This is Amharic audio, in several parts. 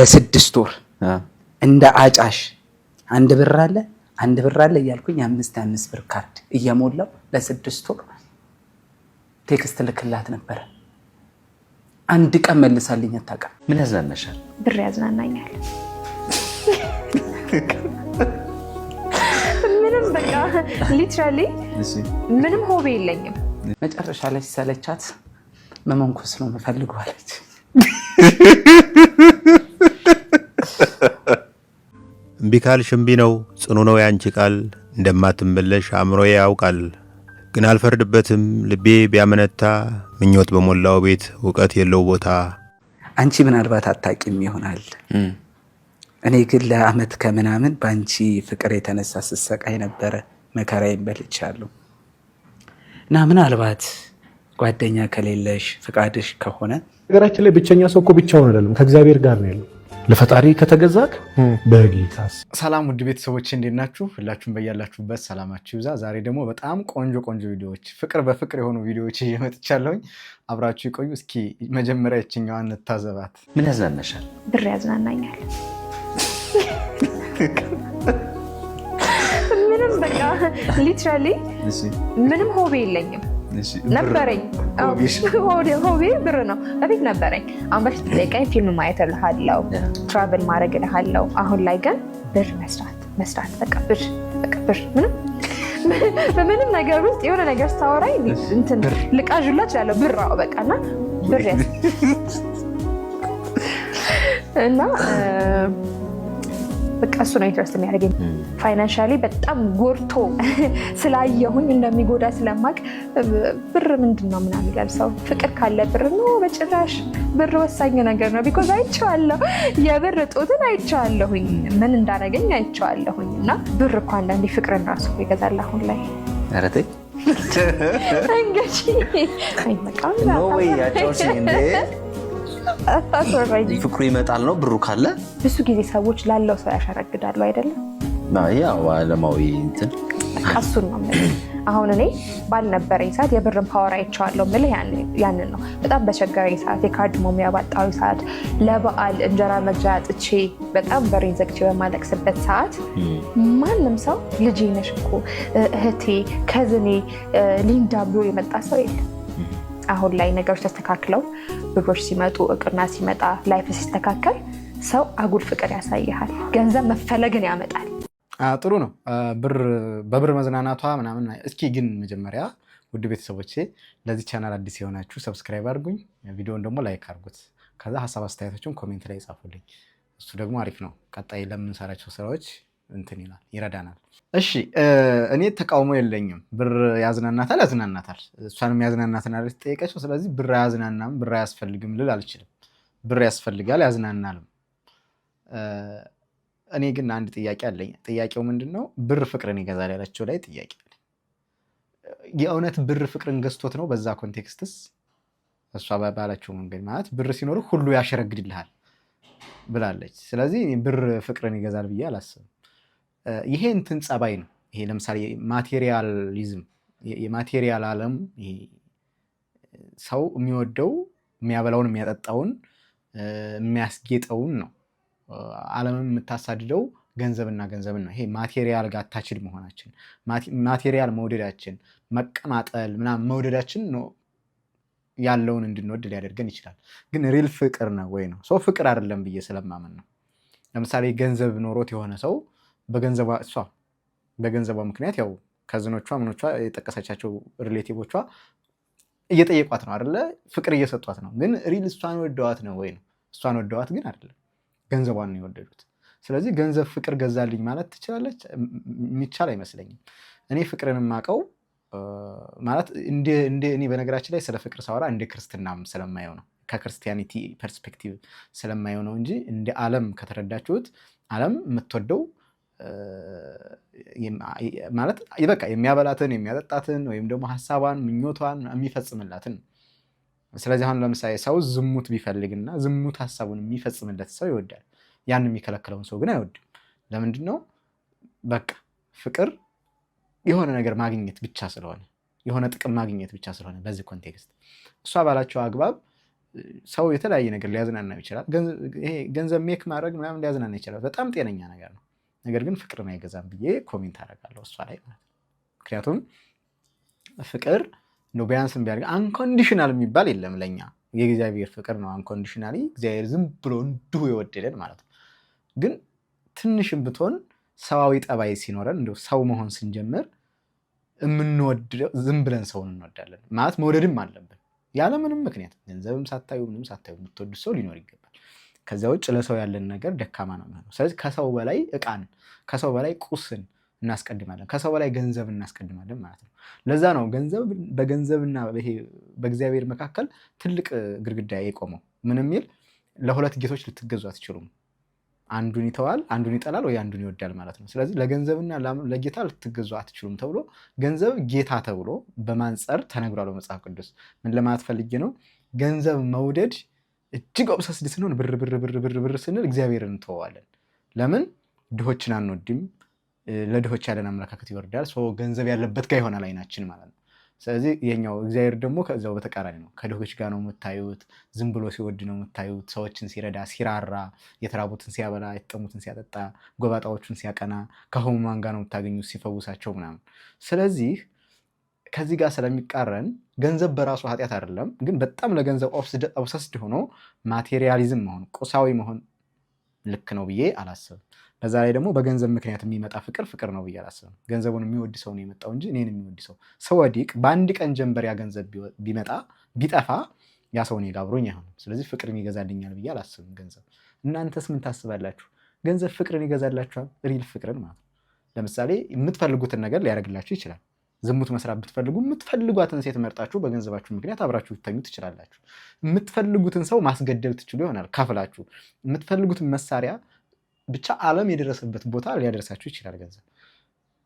ለስድስት ወር እንደ አጫሽ አንድ ብር አለ እያልኩኝ 5 ብር ካርድ እየሞላው ለስድስት ወር ቴክስት ልክላት ነበር። አንድ ቀን መልሳልኝ አታውቅም። ምን ያዝናናሻል? ብር ያዝናናኛል። ምንም በቃ ሊትራሊ ምንም ሆቤ የለኝም። መጨረሻ ላይ ሲሰለቻት መመንኮስ ነው የምፈልገው አለች። እምቢ ካልሽ እምቢ ነው፣ ጽኑ ነው ያንቺ ቃል፣ እንደማትመለሽ አእምሮዬ ያውቃል። ግን አልፈርድበትም ልቤ ቢያመነታ፣ ምኞት በሞላው ቤት እውቀት የለው ቦታ። አንቺ ምናልባት አታቂም ይሆናል፣ እኔ ግን ለአመት ከምናምን በአንቺ ፍቅር የተነሳ ስሰቃይ ነበረ። መከራዬን በልቻለሁ እና ምናልባት ጓደኛ ከሌለሽ ፍቃድሽ ከሆነ ነገራችን ላይ ብቸኛ ሰው እኮ ብቻውን አይደለም፣ ከእግዚአብሔር ጋር ነው ያለው። ለፈጣሪ ከተገዛክ በጌታስ። ሰላም ውድ ቤተሰቦች እንዴት ናችሁ? ሁላችሁም በያላችሁበት ሰላማችሁ ይብዛ። ዛሬ ደግሞ በጣም ቆንጆ ቪዲዮዎች፣ ፍቅር በፍቅር የሆኑ ቪዲዮዎች እየመጥቻለሁኝ። አብራችሁ ይቆዩ። እስኪ መጀመሪያ የትኛዋን እንታዘባት? ምን ያዝናናሻል? ብር ያዝናናኛል። ምንም በቃ ሊትራሊ ምንም ሆቤ የለኝም። ነበረኝ ሆቤ ብር ነው። በፊት ነበረኝ። አሁን በፊት ጠይቀኝ ፊልም ማየት እልሃለሁ፣ ትራቨል ማድረግ እልሃለሁ። አሁን ላይ ግን ብር መስራት በቃ ብር በምንም ነገር ውስጥ የሆነ ነገር ስታወራኝ እንትን ልቃዥላ እችላለሁ። ብር በቃና ብር እና በቃ እሱ ነው ኢንትረስት የሚያደርገኝ። ፋይናንሻሊ በጣም ጎርቶ ስላየሁኝ እንደሚጎዳ ስለማቅ ብር ምንድነው ምናምን ይላል ሰው። ፍቅር ካለ ብር ነው በጭራሽ። ብር ወሳኝ ነገር ነው። ቢኮዝ አይቼዋለሁ፣ የብር ጦትን አይቼዋለሁኝ፣ ምን እንዳደረገኝ አይቼዋለሁኝ። እና ብር እኮ አንዳንዴ ፍቅርን ራሱ ይገዛል። አሁን ላይ ኧረ ተይ እንግዲህ አይመቃም ኖ ወይ ያጫውሽ እንዴ ፍቅሩ ይመጣል ነው ብሩ ካለ። ብዙ ጊዜ ሰዎች ላለው ሰው ያሸረግዳሉ አይደለም? ያው ዓለማዊ እንትን እሱን ነው የምልህ። አሁን እኔ ባልነበረኝ ሰዓት የብርን ፓወር አይቼዋለሁ የምልህ ያንን ነው። በጣም በቸገረኝ ሰዓት፣ የካርድ ሞሚያ ባጣሁ ሰዓት፣ ለበዓል እንጀራ መግዣ አጥቼ በጣም በሬን ዘግቼ በማለቅስበት ሰዓት ማንም ሰው ልጄ ነሽ እኮ እህቴ፣ ከዝኔ፣ ሊንዳ ብሎ የመጣ ሰው የለም። አሁን ላይ ነገሮች ተስተካክለው ብሮች ሲመጡ፣ እቅርና ሲመጣ፣ ላይፍ ሲስተካከል ሰው አጉል ፍቅር ያሳይሃል። ገንዘብ መፈለግን ያመጣል። ጥሩ ነው በብር መዝናናቷ ምናምን። እስኪ ግን መጀመሪያ ውድ ቤተሰቦቼ ለዚህ ቻናል አዲስ የሆናችሁ ሰብስክራይብ አድርጉኝ፣ ቪዲዮውን ደግሞ ላይክ አድርጉት። ከዛ ሀሳብ አስተያየቶችን ኮሜንት ላይ ጻፉልኝ። እሱ ደግሞ አሪፍ ነው፣ ቀጣይ ለምንሰራቸው ስራዎች እንትን ይላል፣ ይረዳናል። እሺ እኔ ተቃውሞ የለኝም። ብር ያዝናናታል። እሷንም ያዝናናትን አይደል ተጠየቀችው። ስለዚህ ብር አያዝናናም፣ ብር አያስፈልግም ልል አልችልም። ብር ያስፈልጋል፣ ያዝናናልም። እኔ ግን አንድ ጥያቄ አለኝ። ጥያቄው ምንድነው? ብር ፍቅርን ይገዛል ያለችው ላይ ጥያቄ አለ። የእውነት ብር ፍቅርን ገዝቶት ነው? በዛ ኮንቴክስትስ እሷ ባላቸው መንገድ ማለት ብር ሲኖር ሁሉ ያሸረግድልሃል ብላለች። ስለዚህ ብር ፍቅርን ይገዛል ብዬ አላስብም። ይሄ እንትን ጸባይ ነው። ይሄ ለምሳሌ ማቴሪያሊዝም፣ የማቴሪያል ዓለም ይሄ ሰው የሚወደው የሚያበላውን፣ የሚያጠጣውን፣ የሚያስጌጠውን ነው። ዓለምም የምታሳድደው ገንዘብን ነው። ይሄ ማቴሪያል ጋር አታችድ መሆናችን፣ ማቴሪያል መውደዳችን፣ መቀማጠል ምናምን መውደዳችን ነው ያለውን እንድንወድ ሊያደርገን ይችላል። ግን ሪል ፍቅር ነው ወይ ነው? ሰው ፍቅር አይደለም ብዬ ስለማመን ነው። ለምሳሌ ገንዘብ ኖሮት የሆነ ሰው በገንዘቧ ምክንያት ያው ከዝኖቿ ምኖቿ የጠቀሰቻቸው ሪሌቲቮቿ እየጠየቋት ነው አይደለ? ፍቅር እየሰጧት ነው። ግን ሪል እሷን ወደዋት ነው ወይ ነው? እሷን ወደዋት ግን አይደለም፣ ገንዘቧን ነው የወደዱት። ስለዚህ ገንዘብ ፍቅር ገዛልኝ ማለት ትችላለች? የሚቻል አይመስለኝም። እኔ ፍቅርን የማውቀው ማለት እኔ በነገራችን ላይ ስለ ፍቅር ሳወራ እንደ ክርስትናም ስለማየው ነው፣ ከክርስቲያኒቲ ፐርስፔክቲቭ ስለማየው ነው እንጂ እንደ ዓለም ከተረዳችሁት ዓለም የምትወደው ማለት በቃ የሚያበላትን፣ የሚያጠጣትን ወይም ደግሞ ሀሳቧን፣ ምኞቷን የሚፈጽምላትን። ስለዚህ አሁን ለምሳሌ ሰው ዝሙት ቢፈልግና ዝሙት ሀሳቡን የሚፈጽምለት ሰው ይወዳል። ያን የሚከለክለውን ሰው ግን አይወድም። ለምንድን ነው? በቃ ፍቅር የሆነ ነገር ማግኘት ብቻ ስለሆነ፣ የሆነ ጥቅም ማግኘት ብቻ ስለሆነ በዚህ ኮንቴክስት እሷ ባላቸው አግባብ ሰው የተለያየ ነገር ሊያዝናናው ይችላል። ይሄ ገንዘብ ሜክ ማድረግ ምናምን ሊያዝናና ይችላል። በጣም ጤነኛ ነገር ነው። ነገር ግን ፍቅርን አይገዛም ብዬ ኮሜንት አደርጋለሁ እሷ ላይ ማለት ነው። ምክንያቱም ፍቅር ነው ቢያንስም ቢያደርግ አንኮንዲሽናል የሚባል የለም ለኛ የእግዚአብሔር ፍቅር ነው አንኮንዲሽናሊ እግዚአብሔር ዝም ብሎ እንዲሁ የወደደን ማለት ነው። ግን ትንሽም ብትሆን ሰዋዊ ጠባይ ሲኖረን እንደው ሰው መሆን ስንጀምር የምንወደው ዝም ብለን ሰውን እንወዳለን ማለት መውደድም አለብን ያለ ምንም ምክንያት ገንዘብም ሳታዩ ምንም ሳታዩ የምትወዱ ሰው ሊኖር ይገባል። ከዚያ ውጭ ለሰው ያለን ነገር ደካማ ነው የሚሆነው። ስለዚህ ከሰው በላይ እቃን ከሰው በላይ ቁስን እናስቀድማለን፣ ከሰው በላይ ገንዘብ እናስቀድማለን ማለት ነው። ለዛ ነው ገንዘብ በገንዘብና በእግዚአብሔር መካከል ትልቅ ግድግዳ የቆመው። ምን የሚል ለሁለት ጌቶች ልትገዙ አትችሉም፣ አንዱን ይተዋል አንዱን ይጠላል ወይ አንዱን ይወዳል ማለት ነው። ስለዚህ ለገንዘብና ለጌታ ልትገዙ አትችሉም ተብሎ ገንዘብ ጌታ ተብሎ በማንጸር ተነግሯል በመጽሐፍ ቅዱስ። ምን ለማለት ፈልጌ ነው? ገንዘብ መውደድ እጅግ ኦብሰስድ ስንሆን ብር ብር ብር ብር ብር ስንል እግዚአብሔርን እንተዋለን። ለምን ድሆችን አንወድም፣ ለድሆች ያለን አመለካከት ይወርዳል። ገንዘብ ያለበት ጋር ይሆናል አይናችን ማለት ነው። ስለዚህ የኛው እግዚአብሔር ደግሞ ከዛው በተቃራኒ ነው። ከድሆች ጋር ነው የምታዩት፣ ዝም ብሎ ሲወድ ነው የምታዩት። ሰዎችን ሲረዳ ሲራራ፣ የተራቡትን ሲያበላ፣ የተጠሙትን ሲያጠጣ፣ ጎባጣዎቹን ሲያቀና፣ ከህሙማን ጋር ነው የምታገኙት ሲፈውሳቸው ምናምን። ስለዚህ ከዚህ ጋር ስለሚቃረን ገንዘብ በራሱ ኃጢአት አይደለም፣ ግን በጣም ለገንዘብ ኦብሰስድ ሆኖ ማቴሪያሊዝም መሆን ቁሳዊ መሆን ልክ ነው ብዬ አላስብም። በዛ ላይ ደግሞ በገንዘብ ምክንያት የሚመጣ ፍቅር ነው ብዬ አላስብም። ገንዘቡን የሚወድ ሰው ነው የመጣው እንጂ እኔን የሚወድ ሰው ሰወዲቅ በአንድ ቀን ጀንበር ያ ገንዘብ ቢመጣ ቢጠፋ ያ ሰው እኔ ጋር አብሮኝ አይሆንም። ስለዚህ ፍቅርን ይገዛልኛል ብዬ አላስብም ገንዘብ። እናንተስ ምን ታስባላችሁ? ገንዘብ ፍቅርን ይገዛላችኋል? ሪል ፍቅርን ማለት ነው። ለምሳሌ የምትፈልጉትን ነገር ሊያደርግላችሁ ይችላል። ዝሙት መስራት ብትፈልጉ የምትፈልጓትን ሴት መርጣችሁ በገንዘባችሁ ምክንያት አብራችሁ ልትተኙ ትችላላችሁ። የምትፈልጉትን ሰው ማስገደል ትችሉ ይሆናል ከፍላችሁ። የምትፈልጉትን መሳሪያ ብቻ ዓለም የደረሰበት ቦታ ሊያደርሳችሁ ይችላል ገንዘብ።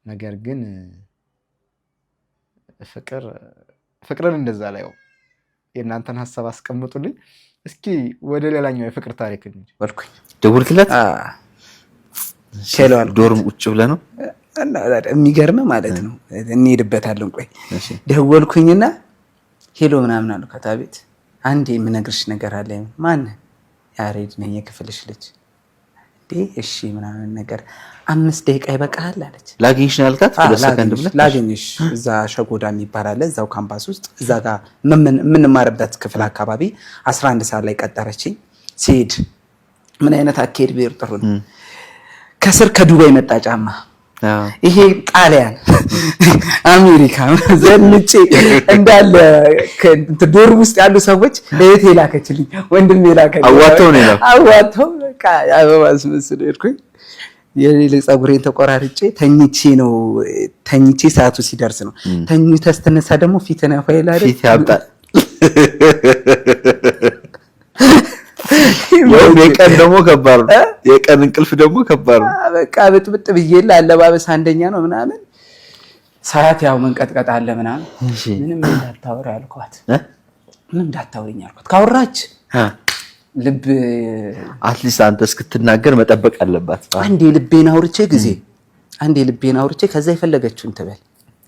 ነገር ግን ፍቅርን እንደዛ ላይ የእናንተን ሀሳብ አስቀምጡልኝ። እስኪ ወደ ሌላኛው የፍቅር ታሪክ እንጂ ወልኩኝ ደውልክለት ዶርም ቁጭ ብለህ ነው የሚገርም ማለት ነው። እንሄድበታለን። ቆይ ደወልኩኝና ሄሎ ምናምን አሉ ከታቤት። አንዴ የምነግርሽ ነገር አለ። ማን? ያሬድ ነኝ የክፍልሽ ልጅ። እሺ ምናምን ነገር 5 ደቂቃ ይበቃል አለች። ላግኝሽ ነው ያልካት? 2 ሰከንድ ብለህ ላግኝሽ እዛ ሸጎዳ የሚባል አለ እዛው ካምፓስ ውስጥ እዛ ጋር የምንማርበት ክፍል አካባቢ 11 ሰዓት ላይ ቀጠረችኝ። ሲሄድ ምን አይነት አካሄድ ቢር ጥሩ ነው። ከስር ከዱባይ መጣ ጫማ፣ ይሄ ጣሊያን አሜሪካ ዘንጬ እንዳለ ዶርም ውስጥ ያሉ ሰዎች እህቴ ላከችልኝ፣ ወንድሜ ላከልኝ። አዋተው በቃ አበባ አስመስሎ ሄድኩኝ። የሌለ ፀጉሬን ተቆራርጬ ተኝቼ ሰዓቱ ሲደርስ ነው። ተኝተህ ስትነሳ ደግሞ ፊትን ያፋይል አይደል? ፊት ያብጣል። የቀን ደግሞ ከባድ ነው። የቀን እንቅልፍ ደግሞ ከባድ ነው። በቃ ብጥብጥ ብዬላ አለባበስ አንደኛ ነው ምናምን ሰዓት ያው መንቀጥቀጥ አለ ምናምን። ምንም እንዳታወሪ አልኳት። ምንም እንዳታወሪኝ አልኳት። ካወራች ልብ አትሊስት አንተ እስክትናገር መጠበቅ አለባት። አንዴ ልቤን አውርቼ ከዛ የፈለገችውን ትበል።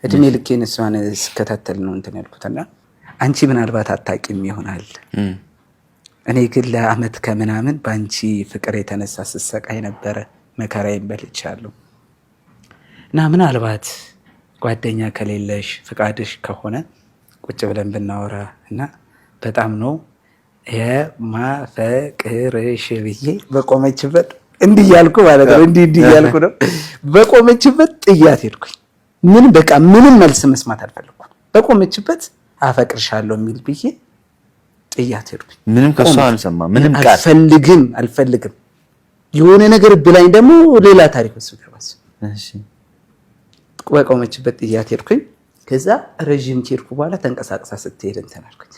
እድሜ ልኬን እሷን ስከታተል ነው እንትን ያልኩትና አንቺ ምናልባት አታውቂም ይሆናል። እኔ ግን ለአመት ከምናምን በአንቺ ፍቅር የተነሳ ስሰቃይ ነበረ። መከራዬን በልቻለሁ እና ምናልባት ጓደኛ ከሌለሽ ፍቃድሽ ከሆነ ቁጭ ብለን ብናወራ እና በጣም ነው የማፈቅርሽ ብዬ በቆመችበት እንዲህ እያልኩ ማለት ነው። እንዲህ እያልኩ ነው በቆመችበት ጥያት ሄድኩኝ። ምንም መልስ መስማት አልፈለኩም። በቆመችበት አፈቅርሻለሁ የሚል ብዬ ጥያት ሄድኩኝ። ምንም ከሷ አልሰማም። ምንም ቃል አልፈልግም። የሆነ ነገር ብላኝ ደግሞ ሌላ ታሪክ ወስዶ ገባስ። እሺ በቆመችበት ጥያት ሄድኩኝ። ከዛ ረጅም ሄድኩ። በኋላ ተንቀሳቅሳ ስትሄድ እንትን አልኩኝ።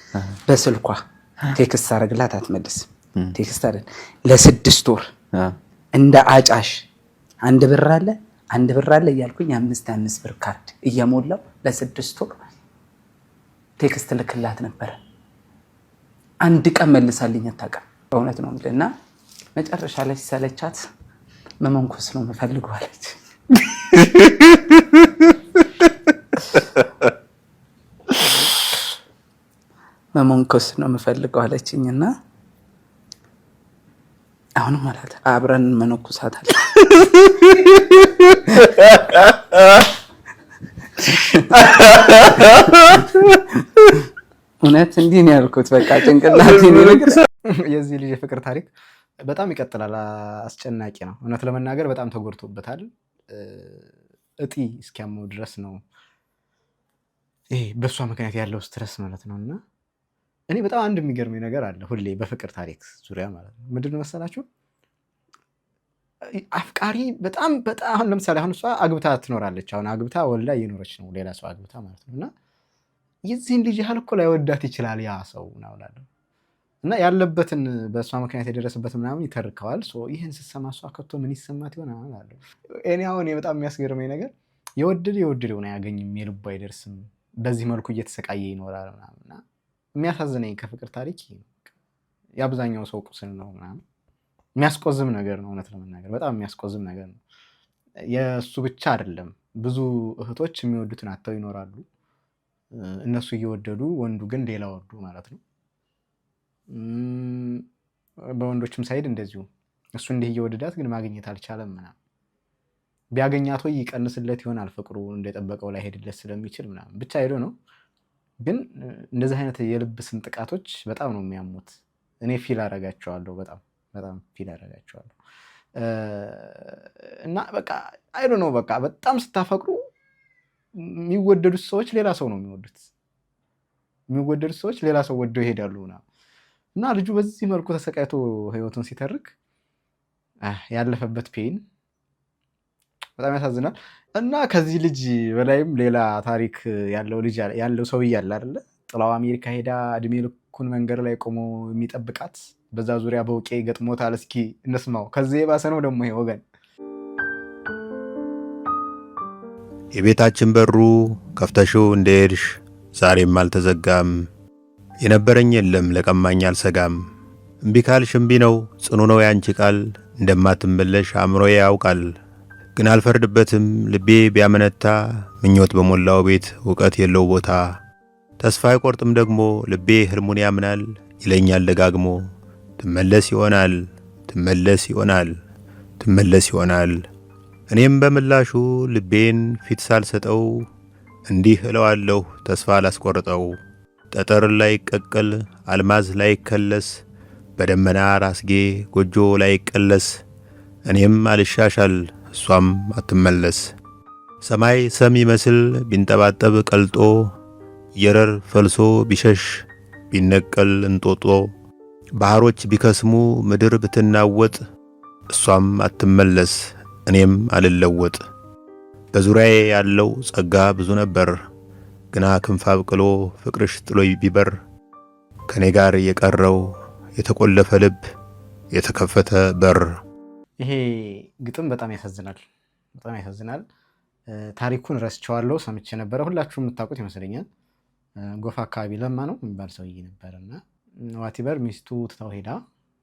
በስልኳ ቴክስት አረግላት አትመልስም። ቴክስት አይደል ለ6 ወር እንደ አጫሽ አንድ ብር አለ እያልኩኝ 5 ብር ካርድ እየሞላው ለ6 ወር ቴክስት ልክላት ነበር። አንድ ቀን መልሳልኝ አታውቅም። በእውነት ነው እና መጨረሻ ላይ ሲሰለቻት መመንኮስ ነው የምፈልገው አለች። መሞንኮስ ነው የምፈልገው አለችኝና አሁንም ማለት አብረን መነኩሳታለን። እውነት እንዲህ ነው ያልኩት። በቃ ጭንቅላቴ ነው ነገር። የዚህ ልጅ የፍቅር ታሪክ በጣም ይቀጥላል። አስጨናቂ ነው እውነት ለመናገር በጣም ተጎድቶበታል። እጢ እስኪያመው ድረስ ነው ይሄ በሷ ምክንያት ያለው ስትረስ ማለት ነውና እኔ በጣም አንድ የሚገርመኝ ነገር አለ ሁሌ በፍቅር ታሪክ ዙሪያ ማለት ነው። ምንድነው መሰላችሁ? አፍቃሪ በጣም ለምሳሌ አሁን እሷ አግብታ ትኖራለች። አሁን አግብታ ወልዳ እየኖረች ነው ሌላ ሰው አግብታ ማለት ነውና የዚህን ልጅ ያህል እኮ ላይወዳት ይችላል ያ ሰው ነው እና ያለበትን በእሷ ምክንያት የደረሰበትን ምናምን ይተርከዋል። ይህን ስትሰማ እሷ ከቶ ምን ይሰማት ይሆን አለ። እኔ አሁን በጣም የሚያስገርመኝ ነገር የወደደውን አያገኝም፣ የልቡ አይደርስም፣ በዚህ መልኩ እየተሰቃየ ይኖራል ምናምንና የሚያሳዝነኝ ከፍቅር ታሪክ የአብዛኛው ሰው ቁስል ነው ምናምን የሚያስቆዝም ነገር ነው። እውነት ለመናገር በጣም የሚያስቆዝም ነገር ነው። የእሱ ብቻ አይደለም፣ ብዙ እህቶች የሚወዱትን አጥተው ይኖራሉ። እነሱ እየወደዱ ወንዱ ግን ሌላ ወዱ ማለት ነው። በወንዶችም ሳይድ እንደዚሁ እሱ እንዲህ እየወደዳት ግን ማግኘት አልቻለም ምናምን። ቢያገኛት ወይ ይቀንስለት ይሆናል ፍቅሩ እንደጠበቀው ላይ ሄድለት ስለሚችል ምናምን ብቻ ሄዶ ነው። ግን እንደዚህ አይነት የልብ ስንጥቃቶች በጣም ነው የሚያሙት። እኔ ፊል አደርጋቸዋለሁ፣ በጣም ፊል አደርጋቸዋለሁ። እና በቃ አይዶ ነው በቃ በጣም ስታፈቅሩ የሚወደዱት ሰዎች ሌላ ሰው ነው የሚወዱት። የሚወደዱት ሰዎች ሌላ ሰው ወደው ይሄዳሉ እና ልጁ በዚህ መልኩ ተሰቃይቶ ህይወቱን ሲተርክ ያለፈበት ፔን በጣም ያሳዝናል። እና ከዚህ ልጅ በላይም ሌላ ታሪክ ያለው ሰው እያለ አይደለ? ጥላው አሜሪካ ሄዳ እድሜ ልኩን መንገድ ላይ ቆሞ የሚጠብቃት በዛ ዙሪያ በውቄ ገጥሞታል። እስኪ እንስማው። ከዚህ የባሰ ነው ደግሞ ይሄ ወገን። የቤታችን በሩ ከፍተሽው እንደሄድሽ ዛሬም አልተዘጋም። የነበረኝ የለም ለቀማኝ አልሰጋም። እምቢ ካልሽ እምቢ ነው ጽኑ ነው ያንቺ ቃል። እንደማትመለሽ አእምሮዬ ያውቃል። ግን አልፈርድበትም ልቤ ቢያመነታ። ምኞት በሞላው ቤት እውቀት የለው ቦታ። ተስፋ አይቆርጥም ደግሞ ልቤ ህልሙን ያምናል። ይለኛል ደጋግሞ ትመለስ ይሆናል፣ ትመለስ ይሆናል፣ ትመለስ ይሆናል። እኔም በምላሹ ልቤን ፊት ሳልሰጠው እንዲህ እለዋለሁ ተስፋ ላስቆርጠው። ጠጠር ላይ ቀቀል አልማዝ ላይ ከለስ፣ በደመና ራስጌ ጎጆ ላይ ቀለስ። እኔም አልሻሻል እሷም አትመለስ። ሰማይ ሰም ይመስል ቢንጠባጠብ ቀልጦ፣ የረር ፈልሶ ቢሸሽ ቢነቀል እንጦጦ። ባህሮች ቢከስሙ ምድር ብትናወጥ፣ እሷም አትመለስ እኔም አልለወጥ። በዙሪያዬ ያለው ጸጋ ብዙ ነበር፣ ግና ክንፍ አብቅሎ ፍቅርሽ ጥሎይ ቢበር። ከኔ ጋር የቀረው የተቆለፈ ልብ የተከፈተ በር። ይሄ ግጥም በጣም ያሳዝናል፣ በጣም ያሳዝናል። ታሪኩን ረስቸዋለሁ፣ ሰምቼ ነበረ። ሁላችሁም የምታውቁት ይመስለኛል። ጎፋ አካባቢ ለማ ነው የሚባል ሰውዬ ነበርና ዋቲበር ሚስቱ ትታው ሄዳ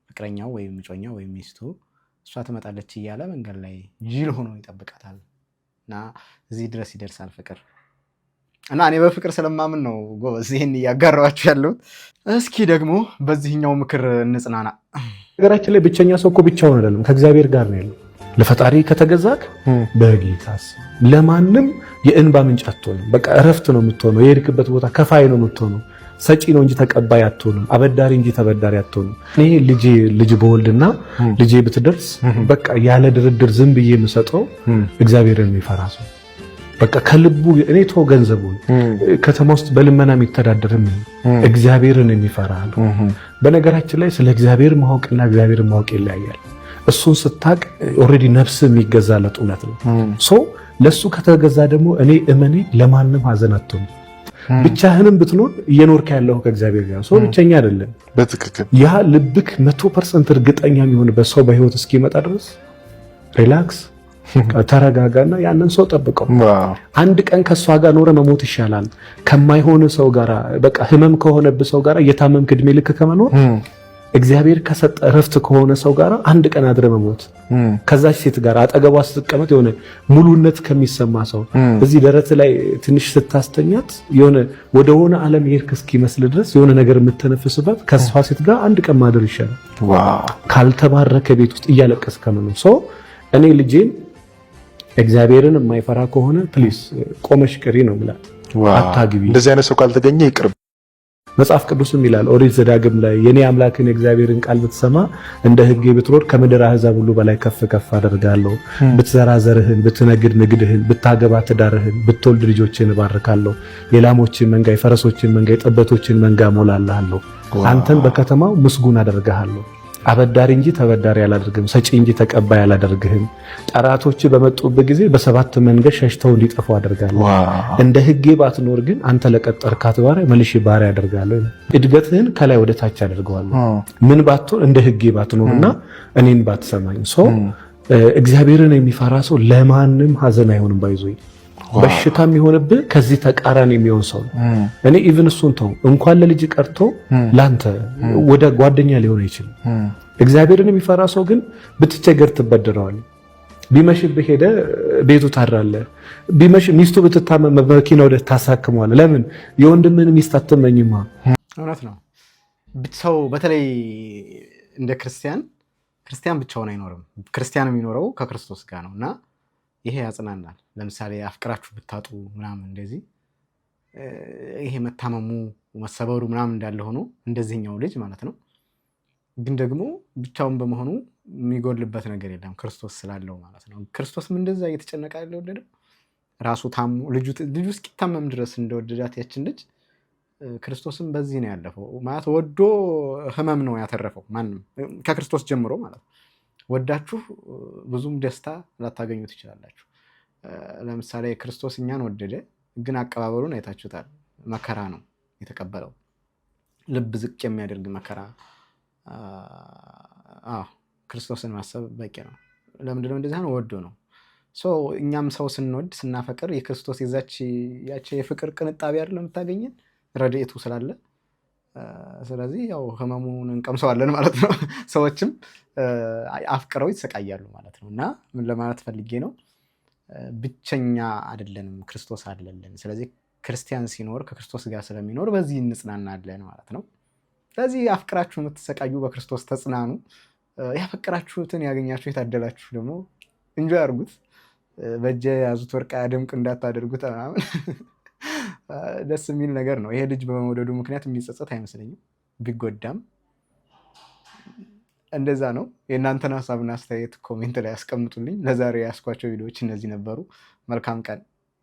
ፍቅረኛው ወይም ምጮኛው ወይም ሚስቱ እሷ ትመጣለች እያለ መንገድ ላይ ጅል ሆኖ ይጠብቃታል እና እዚህ ድረስ ይደርሳል ፍቅር። እና እኔ በፍቅር ስለማምን ነው ጎበዝ ይሄን እያጋራኋችሁ ያለሁት። እስኪ ደግሞ በዚህኛው ምክር እንጽናና። ነገራችን ላይ ብቸኛ ሰው እኮ ብቻውን አይደለም፣ ከእግዚአብሔር ጋር ነው ያለው። ለፈጣሪ ከተገዛክ በጌታስ ለማንም የእንባ ምንጭ አትሆንም። በቃ እረፍት ነው የምትሆነው። የሄድክበት ቦታ ከፋይ ነው የምትሆነው። ሰጪ ነው እንጂ ተቀባይ አትሆንም። አበዳሪ እንጂ ተበዳሪ አትሆንም። እኔ ልጅ በወልድና ልጄ ብትደርስ በቃ ያለ ድርድር ዝም ብዬ የምሰጠው እግዚአብሔርን የሚፈራ ሰው በቃ ከልቡ እኔ ተው ገንዘቡን ከተማ ውስጥ በልመና የሚተዳደርም እግዚአብሔርን የሚፈራ ነው። በነገራችን ላይ ስለ እግዚአብሔር ማወቅና እግዚአብሔርን ማወቅ ይለያያል። እሱን ስታቅ ኦልሬዲ ነፍስ የሚገዛለት እውነት ነው። ሶ ለሱ ከተገዛ ደግሞ እኔ እመኔ ለማንም ሐዘን አትሆንም። ብቻህንም ብትኖር እየኖርክ ያለው ከእግዚአብሔር ጋር ሰው ብቻኛ አይደለም። በትክክል ያ ልብክ 100% እርግጠኛ የሚሆንበት ሰው በህይወት እስኪመጣ ድረስ ሪላክስ ተረጋጋና ያንን ሰው ጠብቀው። አንድ ቀን ከሷ ጋር ኖረ መሞት ይሻላል ከማይሆን ሰው ጋር በቃ ህመም ከሆነብህ ሰው ጋር እየታመምክ እድሜ ልክ ከመኖር እግዚአብሔር ከሰጠ እረፍት ከሆነ ሰው ጋር አንድ ቀን አድረ መሞት ከዛች ሴት ጋር አጠገቧ ስትቀመጥ የሆነ ሙሉነት ከሚሰማ ሰው እዚህ ደረት ላይ ትንሽ ስታስተኛት የሆነ ወደ ሆነ ዓለም የሄድክ እስኪመስል ድረስ የሆነ ነገር የምትተነፍስበት ከሷ ሴት ጋር አንድ ቀን ማደር ይሻላል። ካልተባረከ ቤት ውስጥ እያለቀስ ከመኖር ሰው እኔ ልጄን እግዚአብሔርን የማይፈራ ከሆነ ፕሊስ ቆመሽ ቅሪ ነው ብላ አታግቢ። እንደዚህ አይነት ሰው ካልተገኘ ይቅርብ። መጽሐፍ ቅዱስም ይላል ኦሪት ዘዳግም ላይ የኔ አምላክን የእግዚአብሔርን ቃል ብትሰማ እንደ ሕጌ ብትኖር ከምድር አሕዛብ ሁሉ በላይ ከፍ ከፍ አደርጋለሁ። ብትዘራ ዘርህን፣ ብትነግድ ንግድህን፣ ብታገባ ትዳርህን፣ ብትወልድ ልጆችን እባርካለሁ። የላሞችን መንጋ፣ የፈረሶችን መንጋ፣ የጠቦቶችን መንጋ ሞላልሃለሁ። አንተን በከተማው ምስጉን አደርግሃለሁ። አበዳሪ እንጂ ተበዳሪ አላደርግህም፣ ሰጪ እንጂ ተቀባይ አላደርግህም። ጠላቶች በመጡበት ጊዜ በሰባት መንገድ ሸሽተው እንዲጠፉ አደርጋለሁ። እንደ ሕጌ ባትኖር ግን አንተ ለቀጠርካት ባሪያ መልሼ ባሪያ አደርጋለሁ። እድገትህን ከላይ ወደ ታች አደርገዋለሁ። ምን ባትሆን እንደ ሕጌ ባትኖርና እኔን ባትሰማኝ። ሰው እግዚአብሔርን የሚፈራ ሰው ለማንም ሐዘን አይሆንም። ባይዞይ በሽታ የሚሆንብህ ከዚህ ተቃራኒ የሚሆን ሰው ነው። እኔ ኢቭን እሱን ተው እንኳን ለልጅ ቀርቶ ላንተ ወደ ጓደኛ ሊሆን አይችልም። እግዚአብሔርን የሚፈራ ሰው ግን ብትቸገር ትበድረዋል። ቢመሽብህ ሄደ ቤቱ ታድራለህ። ቢመሽ ሚስቱ ብትታመም መኪና ወደ ታሳክመዋለህ። ለምን የወንድምህን ሚስት አትመኝማ? እውነት ነው። ሰው በተለይ እንደ ክርስቲያን ብቻውን አይኖርም። ክርስቲያን የሚኖረው ከክርስቶስ ጋር ነው እና ይሄ ያጽናናል። ለምሳሌ አፍቅራችሁ ብታጡ ምናምን እንደዚህ ይሄ መታመሙ መሰበሩ ምናምን እንዳለ ሆኖ እንደዚህኛው ልጅ ማለት ነው። ግን ደግሞ ብቻውን በመሆኑ የሚጎልበት ነገር የለም ክርስቶስ ስላለው ማለት ነው። ክርስቶስም እንደዛ እየተጨነቀ ያለ ወደደ ራሱ ታሞ ልጁ እስኪታመም ድረስ እንደወደዳት ያችን ልጅ ክርስቶስም በዚህ ነው ያለፈው ማለት ወዶ ህመም ነው ያተረፈው። ማንም ከክርስቶስ ጀምሮ ማለት ነው። ወዳችሁ ብዙም ደስታ ላታገኙ ትችላላችሁ። ለምሳሌ ክርስቶስ እኛን ወደደ፣ ግን አቀባበሉን አይታችሁታል። መከራ ነው የተቀበለው፣ ልብ ዝቅ የሚያደርግ መከራ። ክርስቶስን ማሰብ በቂ ነው። ለምንድነው እንደዚህ ነው? ወዶ ነው። እኛም ሰው ስንወድ ስናፈቅር የክርስቶስ ያቺ የፍቅር ቅንጣቢ አይደለም የምታገኘን ረድኤቱ ስላለ ስለዚህ ያው ህመሙን እንቀምሰዋለን ማለት ነው። ሰዎችም አፍቅረው ይሰቃያሉ ማለት ነው። እና ምን ለማለት ፈልጌ ነው? ብቸኛ አይደለንም፣ ክርስቶስ አለልን። ስለዚህ ክርስቲያን ሲኖር ከክርስቶስ ጋር ስለሚኖር በዚህ እንጽናናለን ማለት ነው። ስለዚህ አፍቅራችሁ የምትሰቃዩ በክርስቶስ ተጽናኑ። ያፈቅራችሁትን ያገኛችሁ የታደላችሁ ደግሞ እንጆይ አድርጉት። በእጀ ያዙት ወርቅ አያደምቅ እንዳታደርጉት ምናምን ደስ የሚል ነገር ነው። ይሄ ልጅ በመውደዱ ምክንያት የሚጸጸት አይመስለኝም። ቢጎዳም እንደዛ ነው። የእናንተን ሀሳብና አስተያየት ኮሜንት ላይ ያስቀምጡልኝ። ለዛሬ ያስኳቸው ቪዲዮዎች እነዚህ ነበሩ። መልካም ቀን።